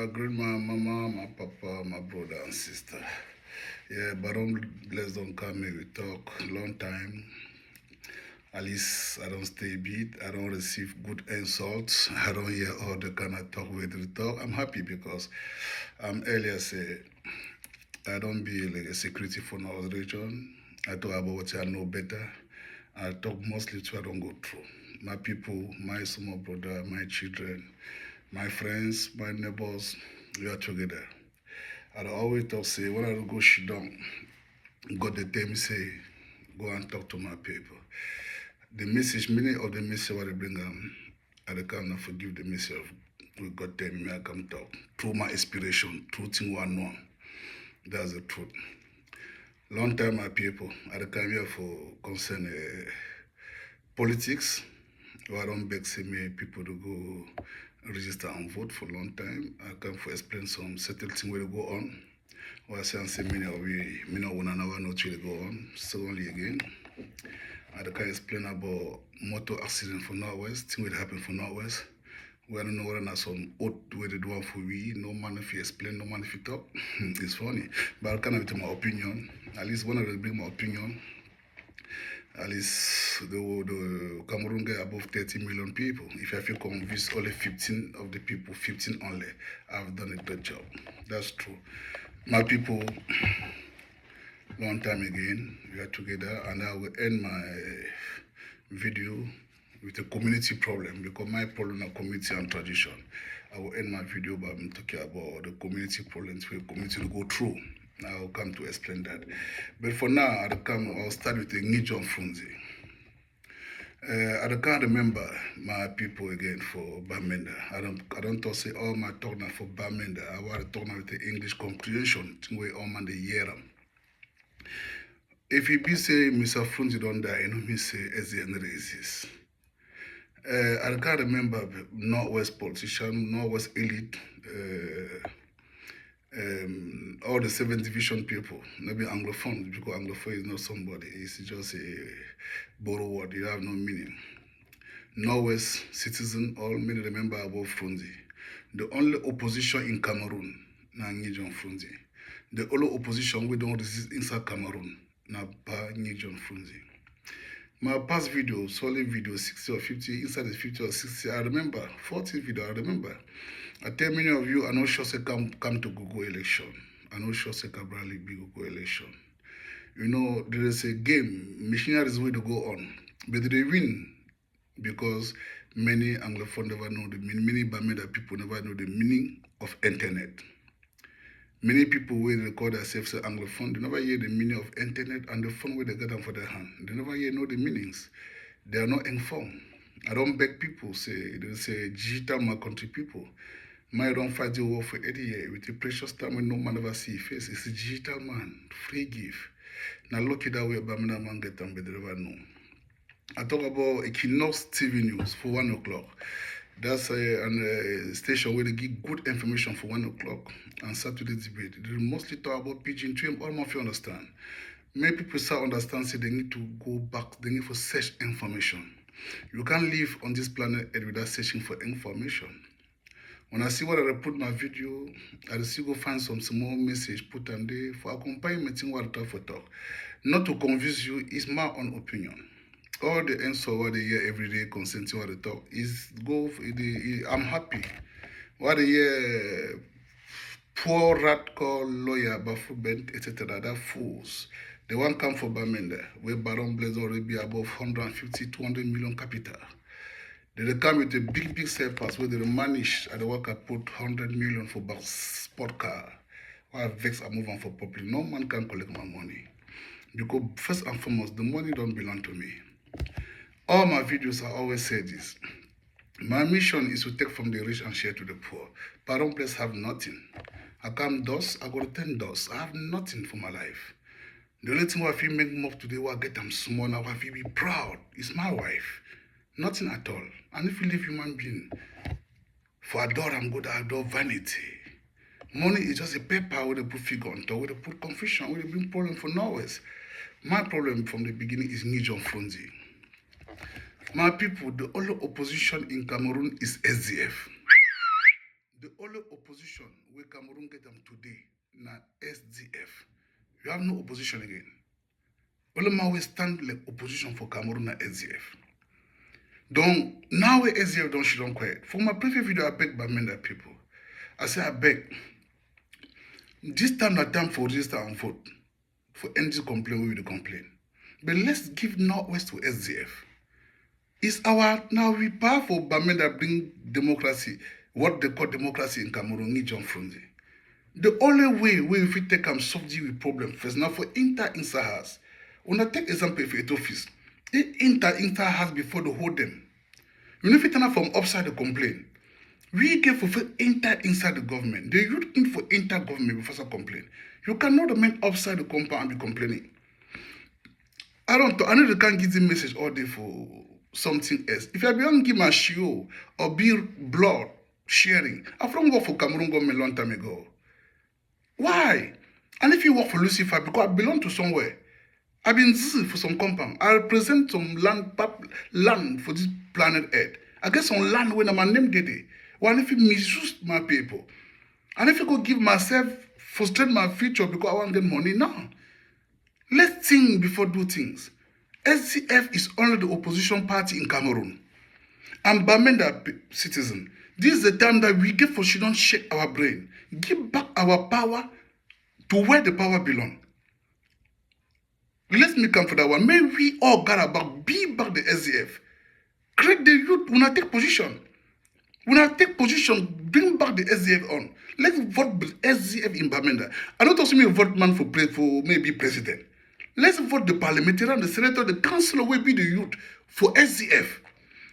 greet my mama, my papa, my brother and sister. Yeah, but don't come here. We talk long time. At least I don't stay beat. I don't receive good insults. I don't hear all the kind of talk with the talk. I'm happy because earlier say I don't be like a security for our region. I talk about what I know better. I talk mostly to I don't go through. My people, my small brother, my children, my friends, my neighbors, we are together. I always talk say when I go sit down, God they tell me say, go and talk to my people. The message, many of the message what they bring I cannot forgive the message of God tell me I come talk. Through my inspiration, through thing one know. That's the truth. Long time my people, I come here for concern politics. I don't beg say me people to go register and vote for a long time. I come for explain some certain things will go on. Or I say many of we many one another not really go on. Secondly again, I can explain about motor accident for Northwest, thing will happen for Northwest. We don't know whether not some oath way they do one for we. No man if you explain, no man if you talk. It's funny. But I can't tell my opinion. At least when I bring my opinion, at least the Cameroon get above 30 million people. If I feel convinced only 15 of the people, 15 only, have done a good job. That's true. My people, long time again, we are together, and I will end my video with a community problem because my problem is community and tradition. I will end my video by talking about the community problems we community to go through. I will come to explain that. But for now, I'll start with the Ngijon Frunzi. I can't remember my people again for Bamenda. I don't talk say all my talk now for Bamenda. I want to talk now with the English comprehension where all man the year. If you be say Mr. Frunzi don't die, you know me say as the racist. I can't remember Northwest politician, Northwest elite, all the 7th division people, maybe Anglophone, because Anglophone is not somebody, it's just a borrow word, it have no meaning. Northwest citizen, all many remember about Frunzi. The only opposition in Cameroon, na Ngijon Frunzi. The only opposition we don't resist inside Cameroon, na ba Ngijon Frunzi. My past video, solid video, 60 or 50, inside the 50 or 60, I remember, 40 video, I remember. I tell many of you, I know sure say come to Google election. I know sure say Cabral be Google election. You know, there is a game, missionaries way to go on, but they win because many Anglophone never know the meaning, many Bameda people never know the meaning of internet. Many people will record themselves as Anglophone, they never hear the meaning of internet and the phone where they get them for their hand. They never hear know the meanings. They are not informed. I don't beg people, they say digital my country people. My don't fight the war for 80 years with the precious time when no man ever see face. It's a digital man, free gift. Now look at that way Bamina man get them, but they never know. I talk about Equinox TV News for 1 o'clock. That's a station where they give good information for 1 o'clock on Saturday debate. They mostly talk about Pigeon Twin, all of you understand. Many people start understand say they need to go back, they need to search information. You can't live on this planet without searching for information. When I see what I put my video, I still go find some small message put on there for accompaniment in what I talk for talk. Not to confuse you, it's my own opinion. All the answer what they hear every day consenting what they talk is go for I'm happy. What they hear poor rat called lawyer Bafubent, etc. That fools. They won't come for Bamenda, where Baron Blaze already be above 150, 200 million capital. They come with a big surplus where they manage at the work I put 100 million for sport car. While vex are moving for public. No man can collect my money. Because first and foremost, the money don't belong to me. All my videos I always say this. My mission is to take from the rich and share to the poor. Baron Place have nothing. I come DOS, I go to 10 DOS. I have nothing for my life. The only thing I feel make more today, I get them small, now I feel be proud. It's my wife. Nothing at all. And if you live human being, for adore I'm good, I adore vanity. Money is just a paper where they put figure on top, where they put confusion, where they bring problem for nowhere. My problem from the beginning is Ngijon Frunzi. My people, the only opposition in Cameroon is SDF. The only opposition where Cameroon get them today na SDF. You have no opposition again. Only man we stand like opposition for Cameroon na SDF. Donc, now SDF don't she don't quiet. For my previous video, I beg Bamenda people. I say I beg. This time not time for register and vote. For any complaint, we will complain. But let's give Northwest to SDF. It's our, now we power for Bamenda bring democracy, what they call democracy in Cameroon, ni John Fronzi. The only way if we take and solve the problem first, now for inter house. When I take example for it office, inter house before the hold them. You know if it turn from upside the complaint. We get for enter inside the government. They looking for inter government before some complain. You cannot remain upside the compound and be complaining. I know they can't give the message all day for something else. If I be on give my show or be blood sharing, I from work for Cameroon government long time ago. Why? And if you work for Lucifer, because I belong to somewhere, I've been for some compound. I represent some land for this planet Earth. I get some land when I'm a name Dede. Well, if you misuse my people, and if you go give myself, frustrate my future because I want to get money, no. Let's think before do things. SDF is only the opposition party in Cameroon. And Bamenda citizen, this is the time that we get for she don't shake our brain. Give back our power to where the power belongs. Let me come for that one. May we all gather about, be back the SDF. Create the youth, when I take position. When I take position, bring back the SDF on. Let's vote SDF in Bamenda. I don't also mean vote man for maybe president. Let's vote the parliamentarian, the senator, the councillor will be the youth for SDF.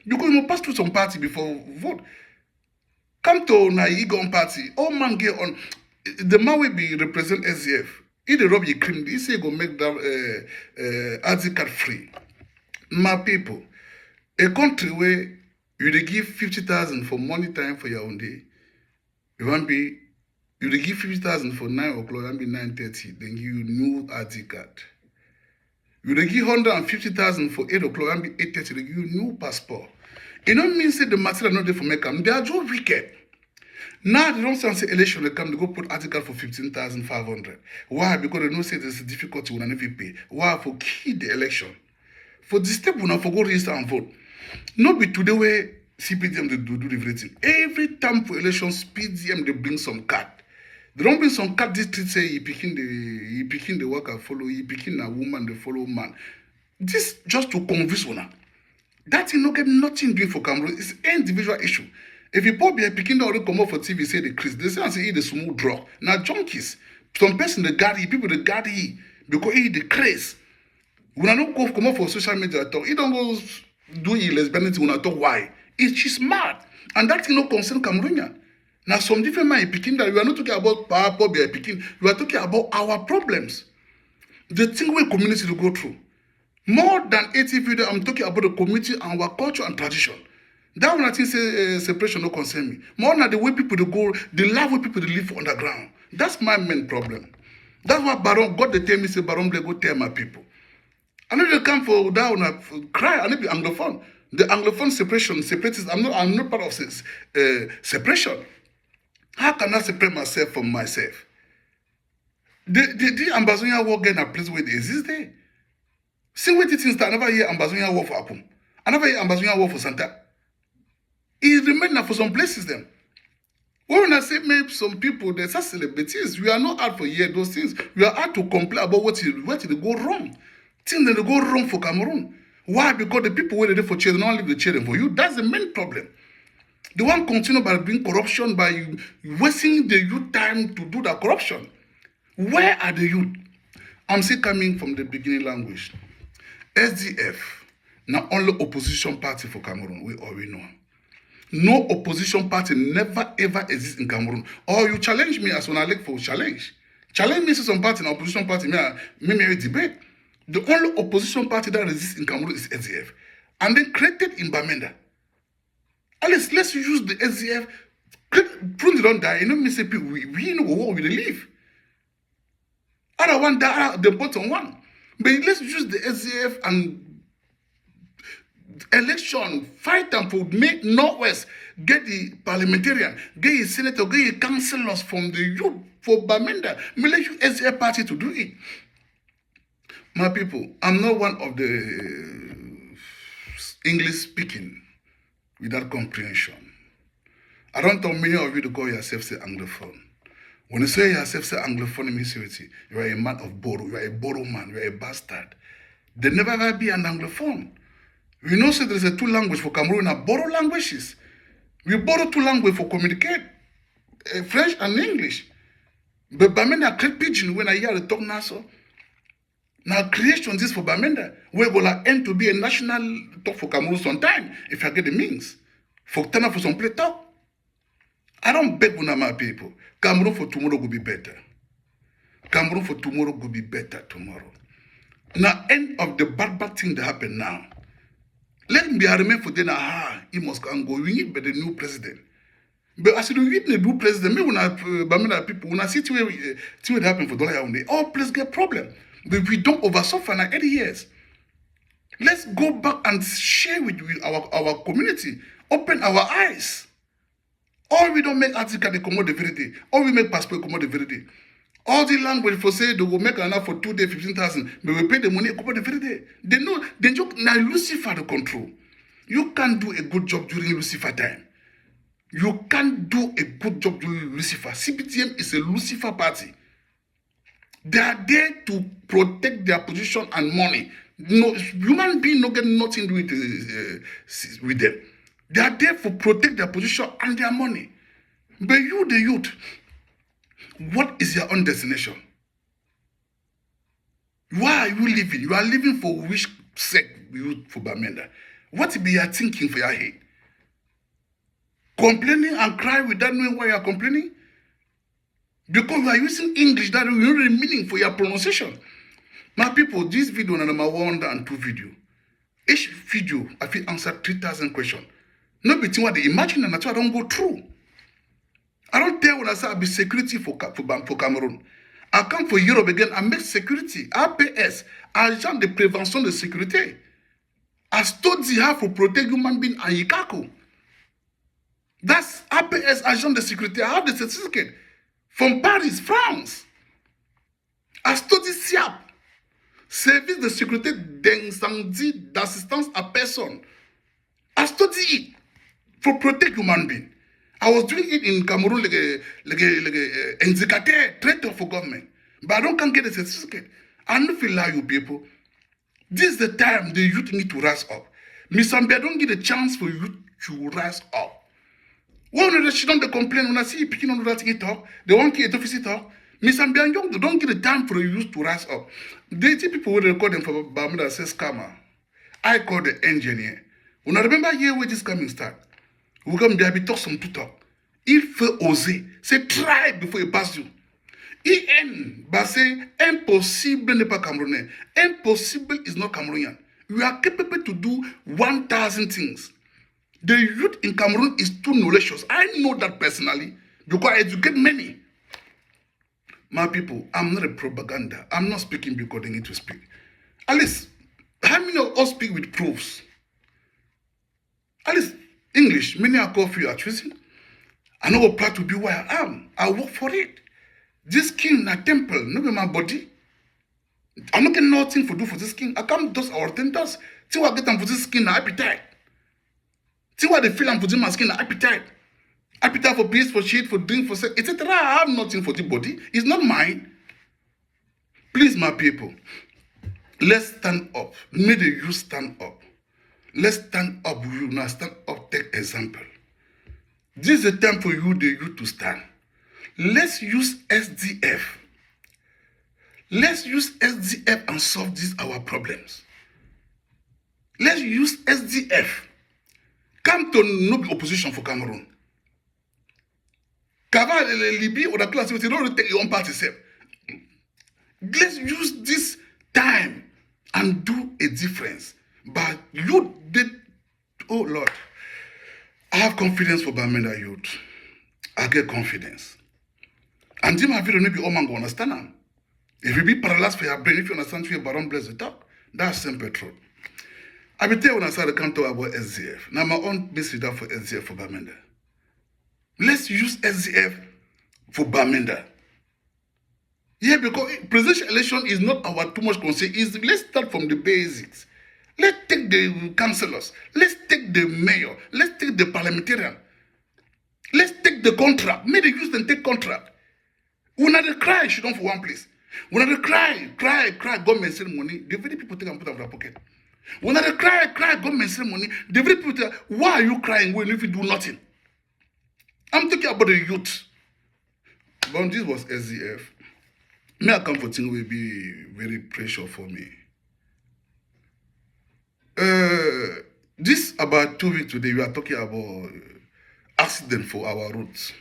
Because you must pass through some party before vote. Come to Naigon party, all man get on. The man will be represent SDF. If they rob your cream, he say go make that ID card free. My people, a country where you dey give 50,000 for money time for your own day, you dey give 50,000 for 9 o'clock, and be 9:30, then give you new ID card. You dey give 150,000 for 8 o'clock, and be 8:30, they give you new passport. It don't mean say the material not there for make them. They are just wicked. Now they don't say election they come, they go put article for 15,500. Why? Because they know say there's a difficulty when they pay. Why? For key the election. For this step, we not for go register and vote. Not be today where CPDM they do everything. Every time for elections, PDM they bring some card. They don't bring some card. This street say he picking the worker follow, he picking a woman they follow man. This just to convince one. That thing not get nothing doing for Cameroon. It's an individual issue. If you pop be picking the already come up for TV say the Chris, they say eat the smooth drug. Now junkies, some person they guard people they guard because he the craze. When I don't go come up for social media talk, he don't go do lesbianity when I talk why. She's mad. And that thing no concern Cameroonian. Now some different man picking that we are not talking about power be picking, we are talking about our problems. The thing we community to go through. More than 80 video, I'm talking about the community and our culture and tradition. That one I think say separation no concern me. More than the way people to go, the life way people to live underground. That's my main problem. That's why Baron God they tell me say Baron they go tell my people. I know they come for that one for cry. I need to be anglophone. The anglophone separatists. I'm not part of this separation. How can I separate myself from myself? The Ambazonia war get in a place where they exist there. See what it is that I never hear Ambazonia war for Apum. I never hear Ambazonia war for Santa. It remains for some places then. When I say maybe some people, they're such celebrities, we are not out for hear those things. We are out to complain about what did go wrong. Things that go wrong for Cameroon. Why? Because the people where they for children don't leave the children for you. That's the main problem. They want to continue by doing corruption, by wasting the youth time to do that corruption. Where are the youth? I'm still coming from the beginning language. SDF, now only opposition party for Cameroon, we already know. No opposition party never ever exists in Cameroon. Or you challenge me as when I look for challenge. Challenge me to some party, an opposition party, me debate. The only opposition party that exists in Cameroon is SDF. And then created in Bamenda. Let's use the SDF. Prune don't die. You know me say we know what we live. Other one die, the bottom one. But let's use the SDF and election, fight them for make Northwest, get the parliamentarian, get the senator, get the councillors from the youth for Bamenda. Me let you as a party to do it. My people, I'm not one of the English speaking without comprehension. I don't tell many of you to call yourself say Anglophone. When you say yourself say Anglophone in history, you are a man of borrow, you are a borrow man, you are a bastard. There never ever be an Anglophone. We know that there's a two language for Cameroon, are borrow languages. We borrow two languages for communicate, French and English. But Bamenda create pidgin when I hear the talk now so. Now creation this for Bamenda. We're gonna end to be a national talk for Cameroon sometime, if I get the means. For Tana for some play talk. I don't beg one of my people. Cameroon for tomorrow will be better. Cameroon for tomorrow will be better tomorrow. Now, end of the bad thing that happen now. Let me remain for then, he must go. We need the new president. But as you need the new president, maybe when Bamenda people, when I see what happen for Dollar Yaoundé, all places get problem. But we don't oversuffer now 80 years. Let's go back and share with our community. Open our eyes. Or we don't make article they come out the very day. Or we make passport come out the very day. All the language for say they will make enough for 2 days, 15,000, but we pay the money come out the very day. They know they joke now Lucifer the control. You can't do a good job during Lucifer time. You can't do a good job during Lucifer. CPTM is a Lucifer party. They are there to protect their position and money. No human being no get nothing to do with them. They are there for protect their position and their money. But you, the youth, what is your own destination? Why are you living? You are living for which sake you for Bamenda? What be your thinking for your head? Complaining and cry without knowing why you are complaining? Because you are using English that you know the meaning for your pronunciation. My people, this video is number 1 and 2 video. Each video, I will answer 3,000 questions. Not between what they imagine and that's why I don't go through. I don't tell when I say I'll be security for Cameroon. I come for Europe again and make security. APS, Agent de Prévention de Sécurité. I study how to protect human being and Yikaku. That's APS, Agent de Sécurité. I have the certificate from Paris, France. I study SIAP, Service de Sécurité d'incendie d'assistance à personne. I study it for protect human being. I was doing it in Cameroon like a indicator, traitor for government. But I can't get a certificate. I don't feel like you people. This is the time the youth need to rise up. Miss Zambia don't get a chance for youth to rise up. One of she don't complain when I see you picking on that thing talk. They want to office talk. Miss Zambia young, they don't get the time for the youth to rise up. They see people will record them for Bamenda says scammer. I call the engineer. When I remember here where this coming start. Vous comme bien talk some to talk. Il faut oser. C'est try before you pass you. IN, bah c'est impossible n'est pas Camerounais. Impossible is not Cameroonian. We are capable to do 1,000 things. The youth in Cameroon is too knowledgeous. I know that personally because I educate many. My people, I'm not a propaganda. I'm not speaking because they need to speak. At least, how many of us speak with proofs? At least, English, many are called for you are choosing. I know what plan to be where I am. I work for it. This skin, a temple, not be my body. I'm not getting nothing for do for this skin. I can't do our tenders. See what I get them for this skin, appetite. See what they feel I'm putting my skin, appetite. Appetite for peace, for shit, for drink, for sex, etc. I have nothing for the body. It's not mine. Please, my people, let's stand up. May the youth stand up. Let's stand up, you now stand up, take example. This is the time for you, the youth, to stand. Let's use SDF. Let's use SDF and solve these our problems. Let's use SDF. Come to no opposition for Cameroon. Kava Libya or the class, you don't take your own party self. Let's use this time and do a difference. But you did, oh Lord, I have confidence for Bamenda youth. I get confidence. And then my video maybe all man go understand them. If you be paralyzed for your brain, if you understand for your baron bless the talk, that's simple truth. I be tell when I started come talk about SDF. Now my own message that for SDF for Bamenda. Let's use SDF for Bamenda. Yeah, because presidential election is not our too much concern. Let's start from the basics. Let's take the councillors. Let's take the mayor. Let's take the parliamentarian. Let's take the contract. Make the use and take contract. When they cry, she don't for one place. When they cry, government send money, the very people take and put them in their pocket. When they cry, government send money, the very people take, why are you crying when if you do nothing? I'm talking about the youth. But this was SDF. Me, I come for thing will be very pressure for me. This about 2 weeks today, we are talking about accident for our roads.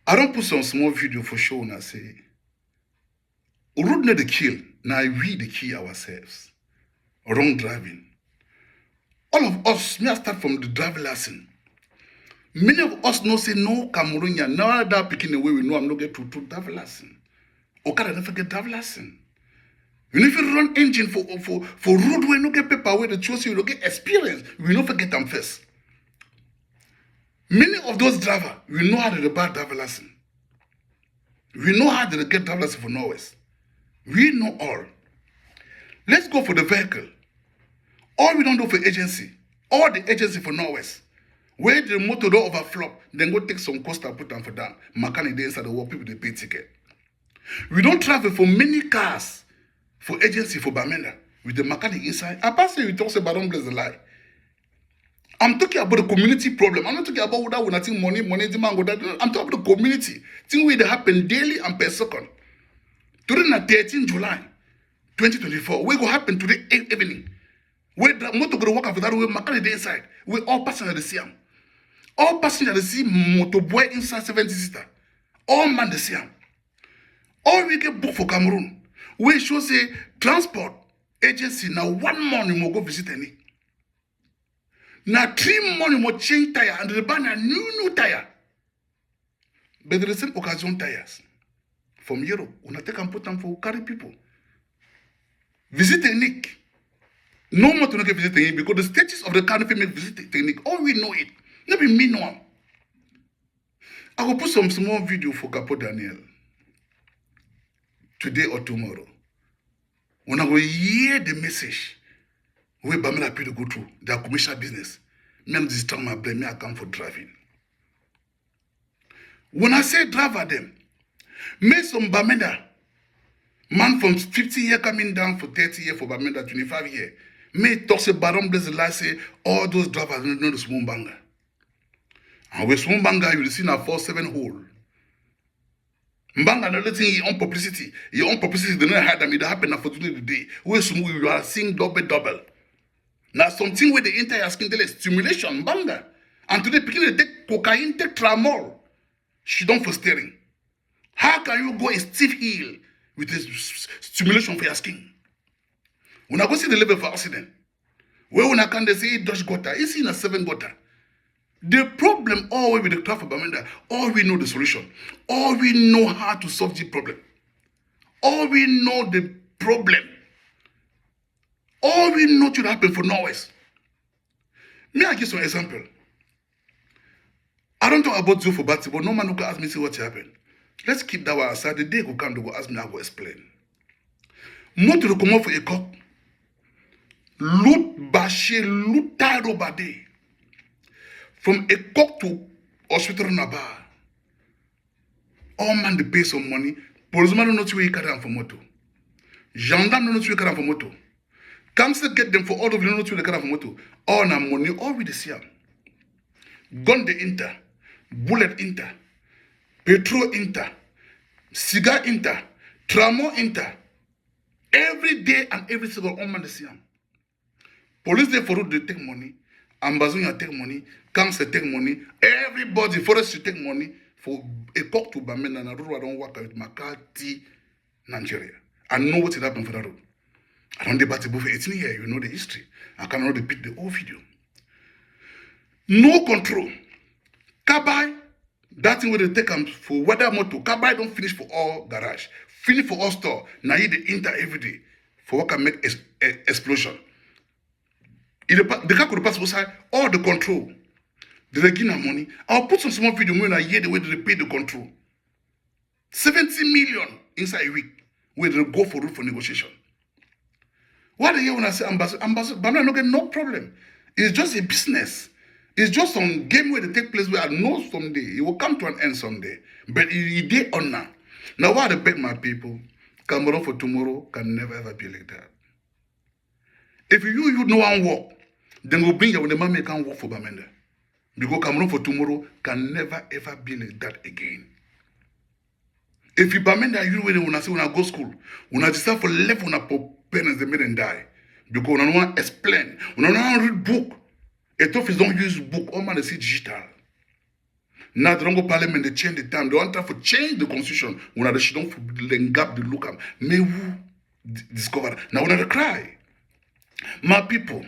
I don't put some small video for show and I say, road not the kill, now we the kill ourselves. Wrong driving. All of us, may I start from the driver lesson. Many of us know say no Cameroonian, now that picking away we know I'm not get to driver lesson. Okada never get driver lesson. You know if you run engine for road where no get paper where the choice you don't get experience, we don't forget them first. Many of those drivers, we know how to buy driver lesson. We know how to get driver lesson for Norwest. We know all. Let's go for the vehicle. All we don't do for agency. All the agency for Norwest. Where the motor don't overflow, then go take some coaster, put them for down. Mechanic they inside the work, people they pay ticket. We don't travel for many cars for agency for Bamenda with the mechanic inside. I pass you talk about don't bless the lie. I'm talking about the community problem. I'm not talking about that when I think money demand go that. I'm talking about the community. Things will happen daily and per second. Today na 13 July 2024. We go happen today evening. Where the motor go to work after that way, mechanic dey inside. We all passengers dey see am. All passengers dey see motor boy inside 70 seater. All man dey see am. All we get book for Cameroon. We show say transport agency now 1 morning we go visit any. Now 3 morning we change tire and they buy a new tire. But the same occasion tires from Europe. We take and put them for carry people. Visit technique. No more to not get visit technique because the stages of the country make visit technique. All we know it. Maybe me no one. I will put some small video for Capo Daniel. Today or tomorrow. When I will hear the message where Bamenda people go through their commercial business, me am this time I blame me I come for driving. When I say driver them, make some Bamenda man from 50 years coming down for 30 years for Bamenda 25 years. May talk say Baron bless the lie say all those drivers know the small banger. And with small banger you will see now 4-7 hole. Mbanga another thing your own publicity. Your own publicity they don't hide them. It happen unfortunately today. Where some you are seeing double. Now something where the entire skin tell stimulation, banga. And today picking they take cocaine, take tramol. She don't for steering. How can you go a stiff heel with this stimulation for your skin? When I go see the level of accident, where when I can they say Dutch gutter, it's in a 7 gutter. The problem always with the craft of Bamenda, all we know the solution. All we know how to solve the problem. All we know the problem. All we know what happen for Norwest. May I give some example? I don't talk about Zoe for Bati, but no man who can ask me see what happened. Let's keep that one aside. The day will come, they will ask me, I will explain. Monte to come out for a cock. Loot Bache, loot Tarobade. From a cock to hospital Naba. All man they pay some money. Policeman don't know where you carry them for moto. Gendarme don't know where you carry them for moto. Council get them for all of them don't know where they carry them for moto. All na money, all we see them. Gun the inter, bullet inter, petrol inter, cigar inter, tramo inter. Every day and every single all man they see them. Police they for road they take money. Ambazonia take money, Council take money, everybody, forest take money for a cock to Bamenda and a road I don't work with Makati, Nigeria. I know what happened for that road. I don't debate it for 18 years, you know the history. I cannot repeat the whole video. No control. Kabai, that thing where they take them for weather motor. Kabai don't finish for all garage. Finish for all store. Now you the enter every day for what can make explosion. The car could pass outside all the control. They give them money. I'll put some small video when I hear the way they pay the control. 70 million inside a week where they go for room for negotiation. What do you when I say ambassador? But I'm not getting no problem. It's just a business. It's just some game where they take place where I know someday it will come to an end someday. But it did honor. Now what I beg my people, Cameroon for tomorrow can never ever be like that. If you know one work, then we'll bring you when the man can work for Bamenda. Because Cameroon for tomorrow can never ever be like that again. If you Bamenda, you when I say when I go school, when I decide for left when I put parents they made and die. Because when I want to explain, when I want to read book, et office don't use book, all man they see digital. Now they don't go parliament, they change the time. They want to change the constitution. When they don't gap the look up. May who discover? Now when they cry. My people,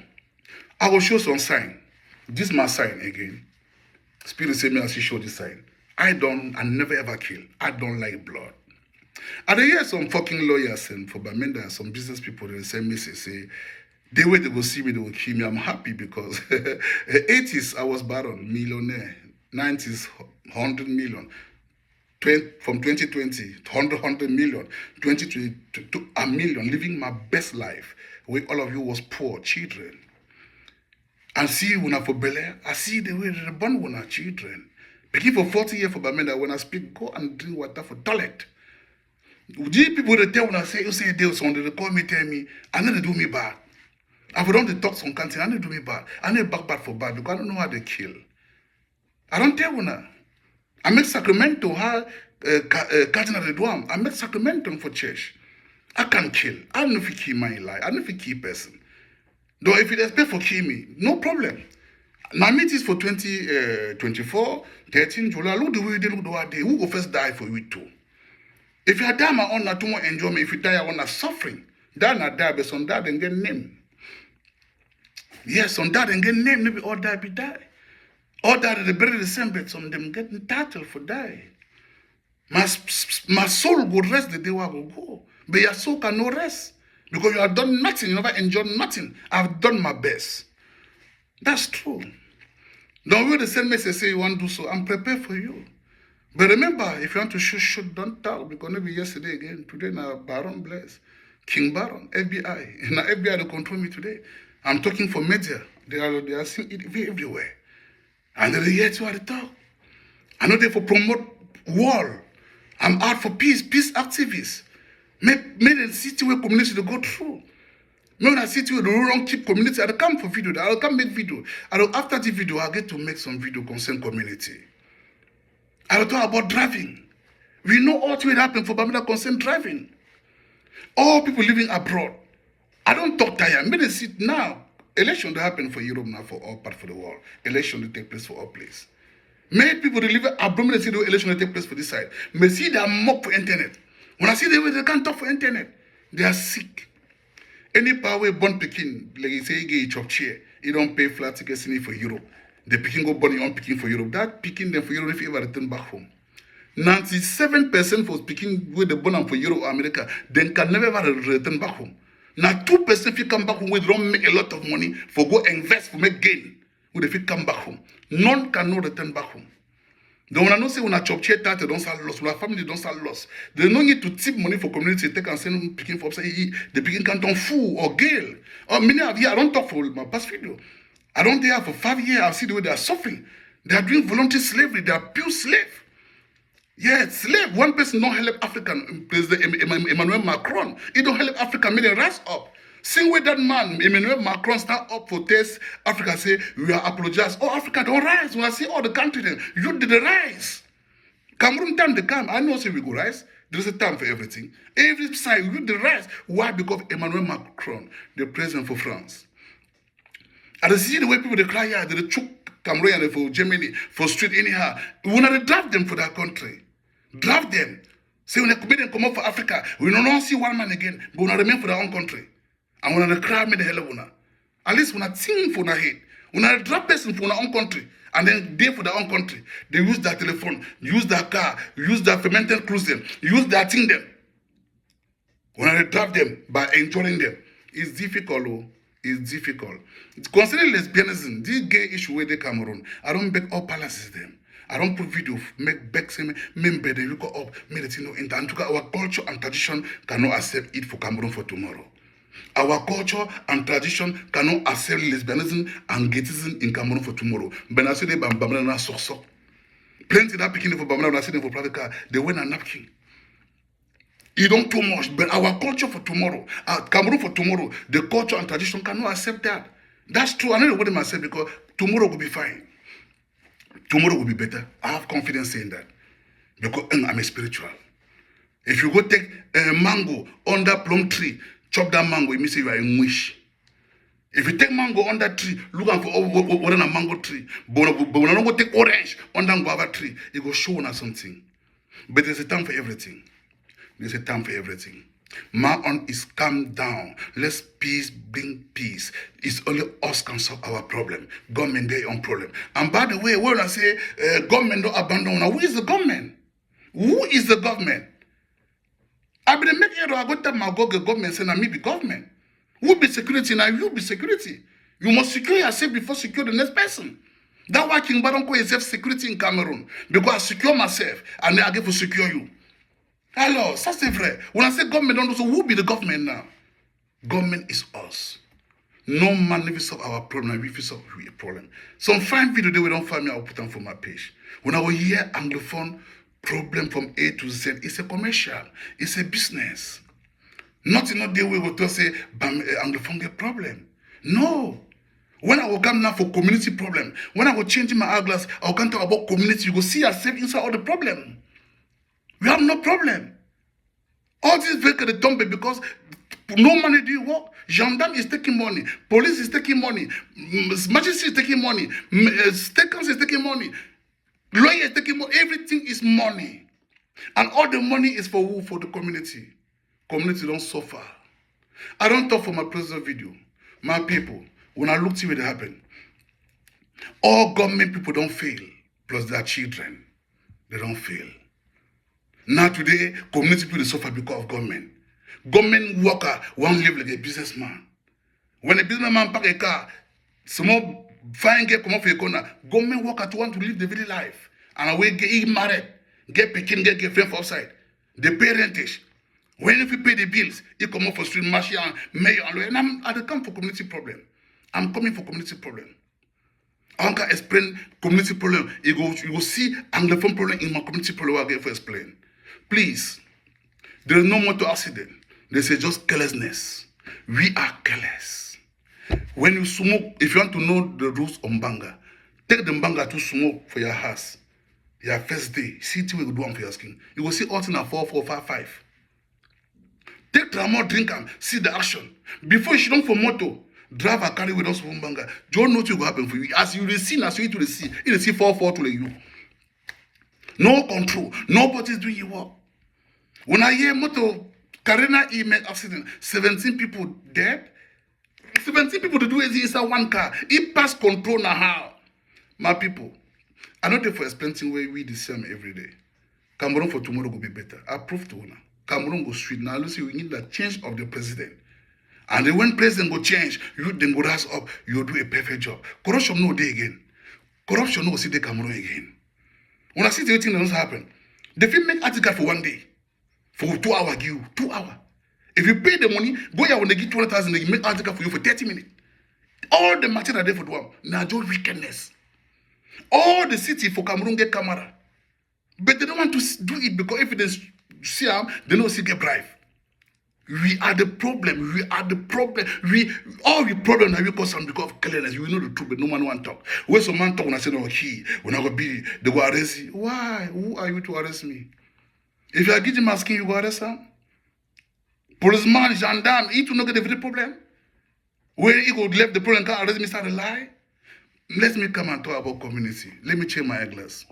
I will show some sign. This is my sign again. Spirit say me as you show this sign. I never ever kill. I don't like blood. And I hear some fucking lawyers and for Bamenda and some business people, they send me say, the way they go see me, they will kill me. I'm happy because 80s, I was baron, millionaire. 90s, 100 million. From 2020, 100 million. 2020 to a million, living my best life. Where all of you was poor children. And see when I for Bel Air, I see the way they born when our children. Picking for 40 years for Bamenda, when I speak, go and drink water for toilet. These people they tell when I say, you say they something, they call me, tell me, and then they do me bad. I don't they talk some country, and they do me bad. And they back bad for bad because I don't know how they kill. I don't tell when I make Sacramento, how Cardinal de Douam, I make Sacramento for church. I can't kill. I don't know if you kill my life. I don't know if you kill person. Though if you expect for kill me, no problem. My meet is for 2024, 13 July. Look the way they look the way they. Who go first die for you too? If you die my own, not too much enjoyment. If you die, I want to suffering. Die not die, but some die and get name. Yes, some die and get name. Maybe all die be die. All die they bury the same, but some them get entitled for die. My soul go rest the day I will go. But your soul can no rest. Because you have done nothing, you never enjoyed nothing. I've done my best. That's true. Don't will the same message say you want to do so. I'm prepared for you. But remember, if you want to shoot, don't tell. Because maybe yesterday again, today now Baron Bless, King Baron, FBI. Now FBI they control me today. I'm talking for media. They are seeing it everywhere. And they're here to talk. I'm not there for promote war. I'm out for peace activists. Make the city where community to go through. When I see to the rural keep community, I'll come for video. I'll come make video. After the video, I'll get to make some video concern community. I'll talk about driving. We know all what will happen for Bamenda concern driving. All people living abroad. I don't talk tire. Maybe see now. Election will happen for Europe now for all parts of the world. Election will take place for all places. Many people that live abroad, they see the election will take place for this side. May see they are mock for internet. When I see the way they can't talk for internet, they are sick. Any power born Peking, like you say, you get a chop chair, you don't pay flat tickets for Europe. The Peking go born your own Peking for Europe. That Peking then for Europe if you ever return back home. 97% for Peking with the born for Europe or America, then can never ever return back home. Now 2% if you come back home, we don't make a lot of money for go invest for make gain. If you come back home, none can not return back home. Then when I know say when I chop chair that they don't sell loss, when our family don't sell loss, they don't need to tip money for community, take and send Peking for upside the Peking canton fool or Gale. Or many of you, I don't talk for my past video. I don't there for 5 years, I see the way they are suffering. They are doing voluntary slavery, they are pure slave. Yeah, slave. One person don't help African, President Emmanuel Macron. He don't help Africa, make them rise up. Same way that man, Emmanuel Macron, stand up for test Africa, say, we are apologize. Oh, Africa don't rise. When I see all the countries, you did the rise. Cameroon time they come. I know say we go rise. There's a time for everything. Every side, you did the rise. Why? Because Emmanuel Macron, the president for France. And I see the way people they cry out, they choke Cameroon for Germany, for street anyhow. We want to draft them for that country. Draft them. Say when they come up for Africa, we don't see one man again, but we want to remain for their own country. And when they cry me the hell of at least when I think for their head, when I drop person for their own country, and then they for their own country, they use their telephone, use their car, use their fermented cruising, use their thing them. When I drop them by enjoying them, it's difficult. is difficult. Concerning lesbianism, this gay issue where they Cameroon, I don't beg all palaces them. I don't put video, make beg say member they look up, make it in the our culture and tradition cannot accept it for Cameroon for tomorrow. Our culture and tradition cannot accept lesbianism and gayism in Cameroon for tomorrow. But I say they bambana so. Plenty that picking for bambana, I say for private car, they win a napkin. You don't too much, but our culture for tomorrow, Cameroon for tomorrow, the culture and tradition cannot accept that. That's true. I know what I say because tomorrow will be fine. Tomorrow will be better. I have confidence in that because I'm a spiritual. If you go take a mango under plum tree, chop that mango, it means you are in wish. If you take mango on that tree, look for what a mango tree. But when I don't go take orange on that guava tree, it will show us something. But there's a time for everything. There's a time for everything. Man on is calm down. Let's peace bring peace. It's only us can solve our problem. Government their own problem. And by the way, when I say government don't abandon, who is the government? Who is the government? I be the make error. I go tell my government say na me be government. Who be security now? You be security. You must secure yourself before secure the next person. That's why King Badonko is self-security in Cameroon. Because I secure myself and then I get to secure you. Hello, ça c'est vrai. When I say government don't do so, who be the government now? Government is us. No man never solve our problem, we solve a problem. Some fine video they will don't find me, I'll put them for my page. When I will hear Anglophone problem from A to Z, it's a commercial, it's a business. Not in a day we will say Anglophone get problem. No. When I will come now for community problem, when I will change my eyeglass, I will come talk about community, you will see yourself inside all the problem. We have no problem. All these vehicles they dump it because no money do you work. Gendarme is taking money. Police is taking money. Magistrate is taking money. State council is taking money. Lawyer is taking money. Everything is money. And all the money is for who? For the community. Community don't suffer. I don't talk for my president video. My people, when I look to what happened, all government people don't fail. Plus their children. They don't fail. Now today, community people suffer because of government. Government worker won't live like a businessman. When a businessman pack a car, small fine girl come off a corner, government worker to want to live the very life. And away get married, get picking, get friend for outside. The parentage. When if you pay the bills, you come off for street marshal and mayor and lawyer. And I don't come for community problem. I'm coming for community problem. I can explain community problem. You go see Anglophone problem in my community problem I get for explain. Please, there is no motor accident. They say just carelessness. We are careless. When you smoke, if you want to know the rules on Mbanga, take the Mbanga to smoke for your house. Your first day, see what you do one for your skin. You will see all in a 4, 4, 5, 5. Take Tramor, drink and see the action. Before you should don't for motor, drive a carry with us for Mbanga. You don't know what will happen for you. As you receive, as you to receive, you see 4, 4 to you. No control. Nobody's doing your work. When I hear motor Karina make accident, 17 people dead. 17 people to do it inside one car. It pass control now how. My people, I know they for expensive way we the same every day. Cameroon for tomorrow will be better. I prove to you. Cameroon go sweet. Now see we need the change of the president. And then when president go change, you then go rise up, you do a perfect job. Corruption no day again. Corruption no see the Cameroon again. When I see the thing that doesn't happen, they fit make article for one day. For 2 hours, give you 2 hours. If you pay the money, go here when they give 20,000, they make article for you for 30 minutes. All the material there for do now just wickedness. All the city for Cameroon get camera. But they don't want to do it because if they see them, they don't see get bribe. We are the problem. We are the problem. All the problem that we cause some because of clearness. We know the truth, but no man want to talk. When some man talk, when I say no, when I go be, they go arrest you. Why? Who are you to arrest me? If you are getting my skin, you go arrest them. Policeman, gendarme, he to not get the problem. Where he go left the problem, can't arrest me, start a lie. Let me come and talk about community. Let me change my eyeglass.